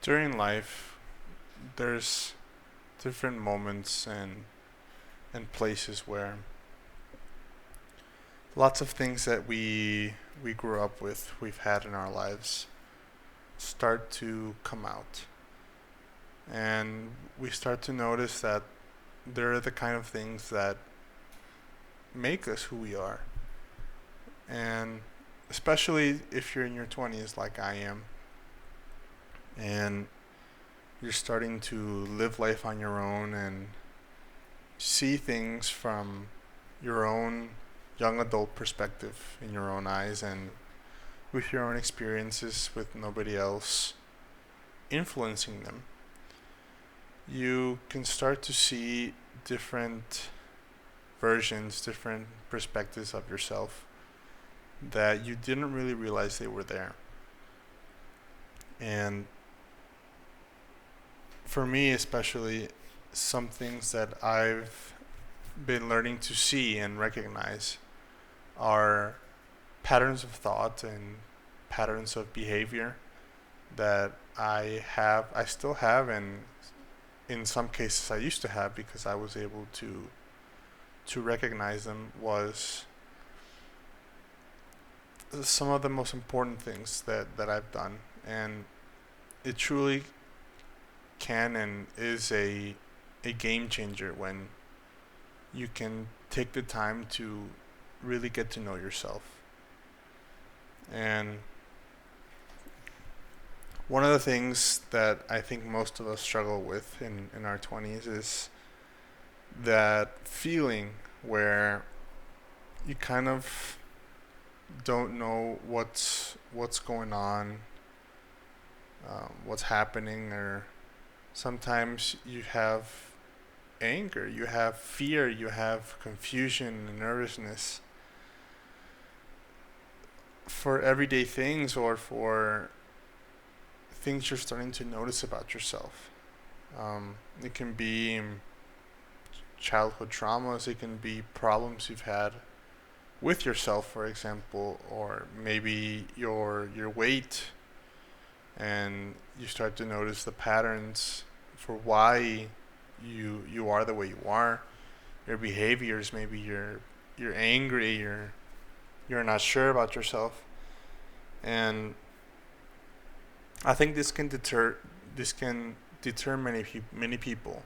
During life, there's different moments and places where lots of things that we grew up with, we've had in our lives, start to come out. And we start to notice that they're the kind of things that make us who we are. And especially if you're in your 20s like I am, and you're starting to live life on your own and see things from your own young adult perspective in your own eyes and with your own experiences with nobody else influencing them, you can start to see different versions, different perspectives of yourself that you didn't really realize they were there. And for me, especially, some things that I've been learning to see and recognize are patterns of thought and patterns of behavior that I still have, and in some cases I used to have because I was able to recognize them, was some of the most important things that I've done. And it truly can and is a game changer when you can take the time to really get to know yourself. And one of the things that I think most of us struggle with in our 20s is that feeling where you kind of don't know what's going on, what's happening, or sometimes you have anger, you have fear, you have confusion and nervousness for everyday things or for things you're starting to notice about yourself. It can be childhood traumas, it can be problems you've had with yourself, for example, or maybe your weight, and you start to notice the patterns for why you are the way you are. Your behaviors, maybe you're angry, you're not sure about yourself, and I think this can deter many people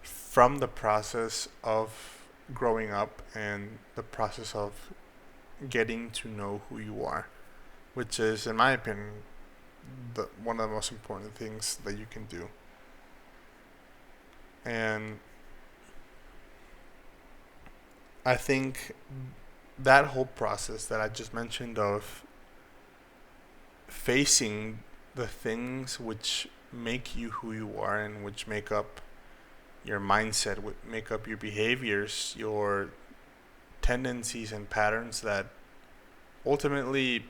from the process of growing up and the process of getting to know who you are, which is, in my opinion, one of the most important things that you can do. And I think that whole process that I just mentioned of facing the things which make you who you are and which make up your mindset, which make up your behaviors, your tendencies and patterns that ultimately,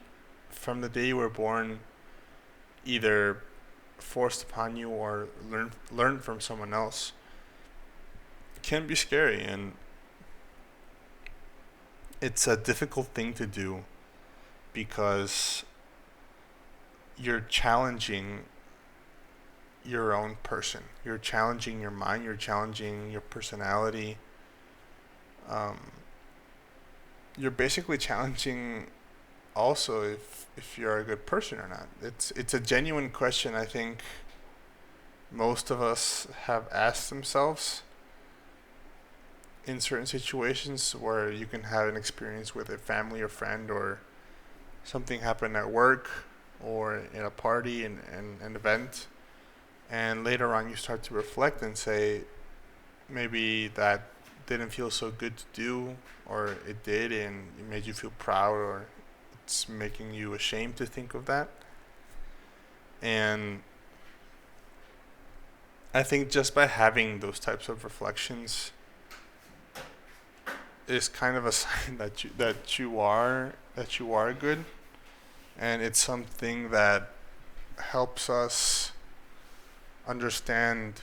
from the day you were born, either forced upon you or learned from someone else, can be scary, and it's a difficult thing to do because you're challenging your own person. You're challenging your mind. You're challenging your personality. Um, you're basically challenging also if you're a good person or not. It's a genuine question. I think most of us have asked themselves in certain situations where you can have an experience with a family or friend, or something happen at work or in a party and an event, and later on you start to reflect and say maybe that didn't feel so good to do, or it did and it made you feel proud, or it's making you ashamed to think of that. And I think just by having those types of reflections is kind of a sign that you are good, and it's something that helps us understand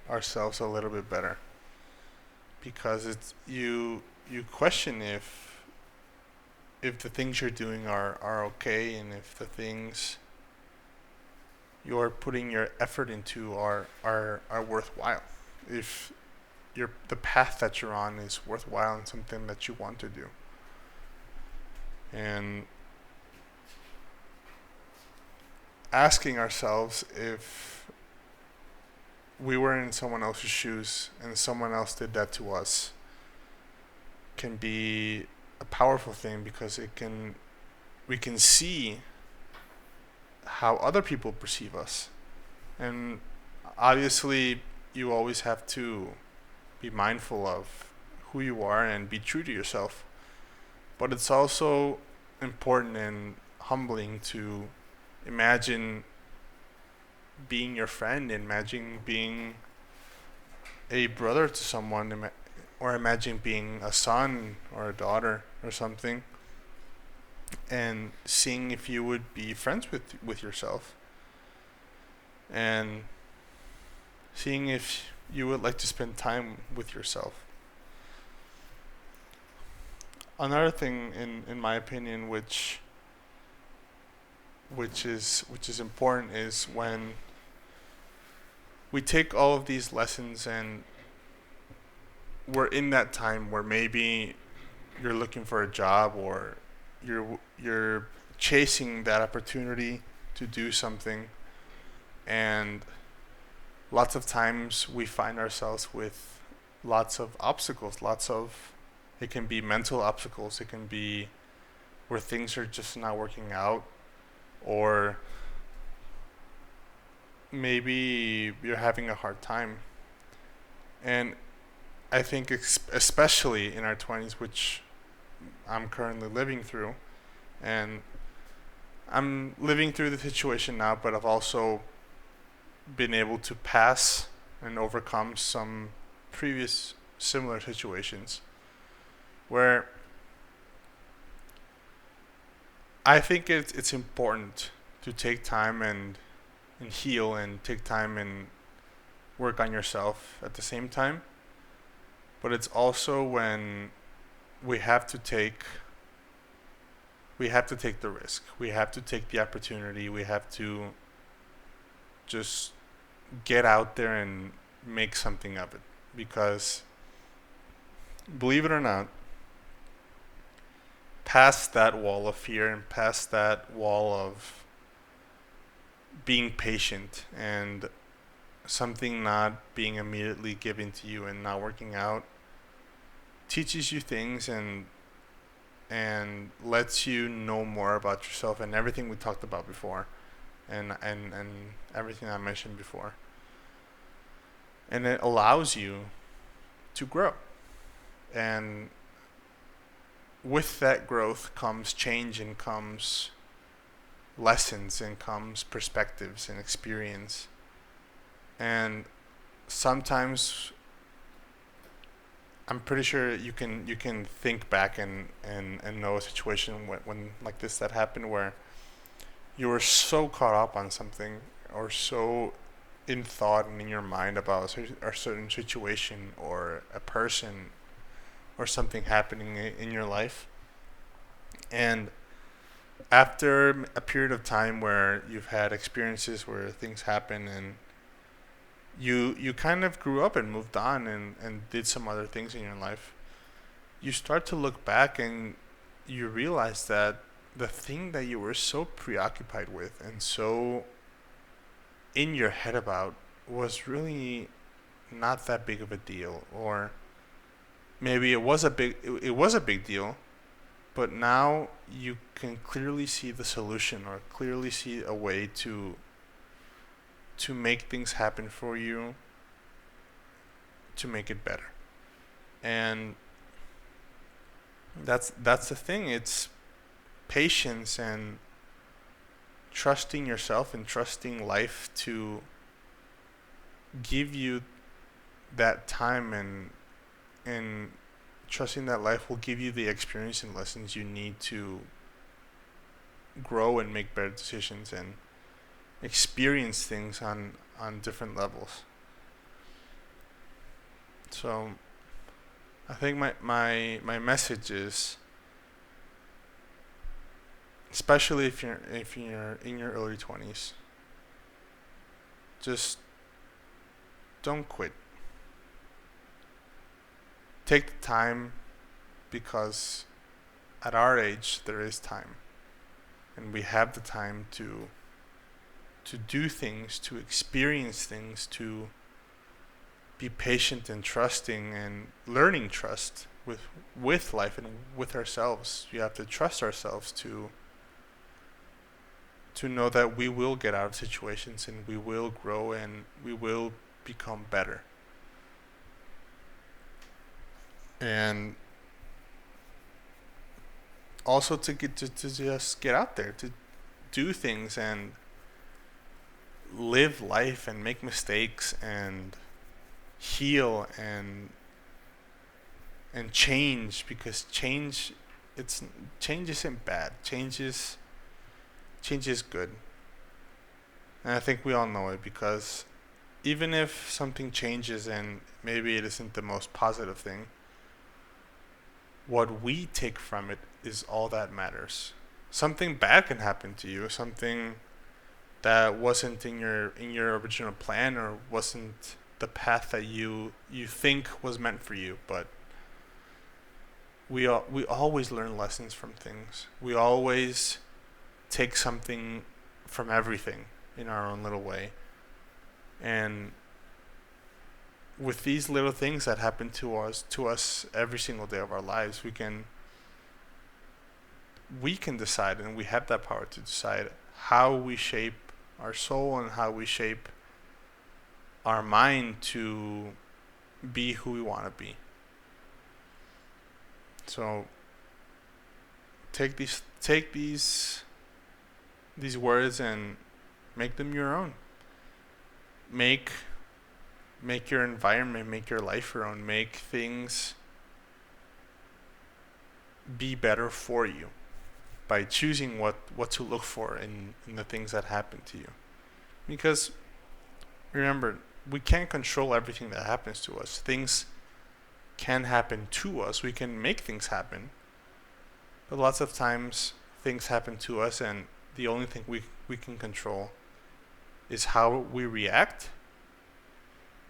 ourselves a little bit better, because it's you question if the things you're doing are okay, and if the things you're putting your effort into are worthwhile. If the path that you're on is worthwhile and something that you want to do. And asking ourselves if we were in someone else's shoes and someone else did that to us can be a powerful thing, because we can see how other people perceive us. And obviously you always have to be mindful of who you are and be true to yourself. But it's also important and humbling to imagine being your friend, imagine being a brother to someone, or imagine being a son or a daughter or something, and seeing if you would be friends with yourself, and seeing if you would like to spend time with yourself. Another thing, in my opinion, which is important, is when we take all of these lessons and we're in that time where maybe you're looking for a job, or you're chasing that opportunity to do something, and lots of times we find ourselves with lots of obstacles. It can be mental obstacles, it can be where things are just not working out, or maybe you're having a hard time. And I think especially in our 20s, which I'm currently living through, and I'm living through the situation now, but I've also been able to pass and overcome some previous similar situations where I think it's important to take time and heal, and take time and work on yourself at the same time. But it's also when we have to take the risk. We have to take the opportunity. We have to just get out there and make something of it. Because believe it or not, past that wall of fear and past that wall of being patient and something not being immediately given to you and not working out, teaches you things and lets you know more about yourself and everything we talked about before, and everything I mentioned before. And it allows you to grow. And with that growth comes change, and comes lessons, and comes perspectives and experience. And sometimes I'm pretty sure you can think back and know a situation when like this that happened, where you were so caught up on something, or so in thought and in your mind about a certain situation or a person or something happening in your life. And after a period of time where you've had experiences where things happen, and you kind of grew up and moved on and did some other things in your life, you start to look back and you realize that the thing that you were so preoccupied with and so in your head about was really not that big of a deal. Or maybe it was a big deal, but now you can clearly see the solution, or clearly see a way to make things happen for you, to make it better. And that's the thing. It's patience and trusting yourself and trusting life to give you that time, and trusting that life will give you the experience and lessons you need to grow and make better decisions and experience things on different levels. So I think my message is, especially if you're in your early 20s, just don't quit. Take the time, because at our age there is time, and we have the time to do things, to experience things, to be patient and trusting and learning trust with life and with ourselves. You have to trust ourselves to know that we will get out of situations and we will grow and we will become better. And also to just get out there, to do things and live life and make mistakes and heal and change, because change isn't bad. Change is good. And I think we all know it, because even if something changes and maybe it isn't the most positive thing, what we take from it is all that matters. Something bad can happen to you, something that wasn't in your original plan, or wasn't the path that you think was meant for you, but we always learn lessons from things. We always take something from everything in our own little way. And with these little things that happen to us every single day of our lives, we can decide, and we have that power to decide how we shape our soul and how we shape our mind to be who we want to be. So take these words and make them your own. Make your environment, make your life your own. Make things be better for you by choosing what to look for in the things that happen to you. Because remember, we can't control everything that happens to us. Things can happen to us. We can make things happen. But lots of times things happen to us, and the only thing we can control is how we react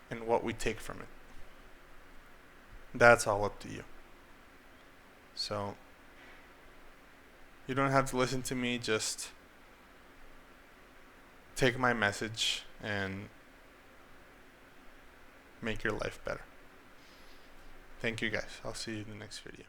and what we take from it. That's all up to you. So you don't have to listen to me, just take my message and make your life better. Thank you guys. I'll see you in the next video.